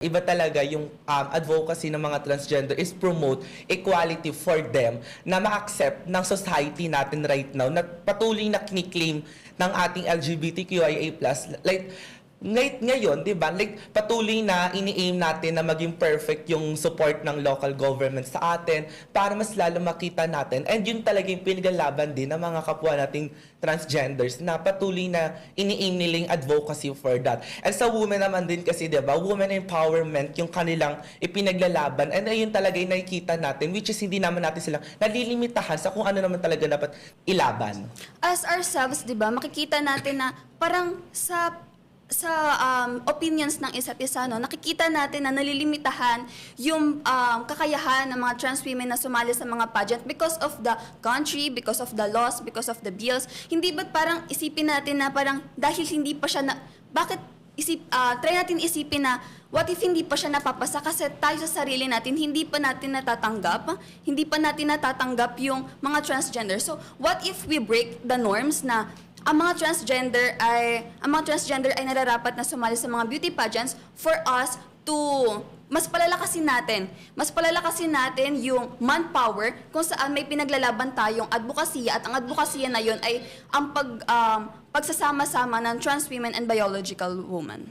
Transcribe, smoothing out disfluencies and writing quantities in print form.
Iba talaga yung advocacy ng mga transgender is promote equality for them na ma-accept ng society natin right now na patuloy na kiniklaim ng ating LGBTQIA+. Like, ngayon, di ba? Like, patuloy na ini-aim natin na maging perfect yung support ng local government sa atin para mas lalo makita natin. And yun talaga yung pinaglalaban din ng mga kapwa nating transgenders na patuloy na ini-aim nilang advocacy for that. And sa women naman din kasi, di ba? Women empowerment yung kanilang ipinaglalaban. And ayun talaga yung nakikita natin, which is hindi naman natin silang nalilimitahan sa kung ano naman talaga dapat ilaban. As ourselves, di ba, makikita natin na parang sa opinions ng isa't isa, no, nakikita natin na nalilimitahan yung kakayahan ng mga trans women na sumali sa mga pageant because of the country, because of the laws, because of the bills. Hindi ba't parang isipin natin na parang dahil hindi pa siya na, bakit try natin isipin na what if hindi pa siya napapasa kasi tayo sa sarili natin hindi pa natin natatanggap yung mga transgender. So what if we break the norms na ang mga transgender ay nararapat na sumali sa mga beauty pageants for us to mas palalakasin natin yung manpower kung saan may pinaglalaban tayong advokasya at ang advokasya na yun ay ang pagsasama-sama ng trans women and biological women.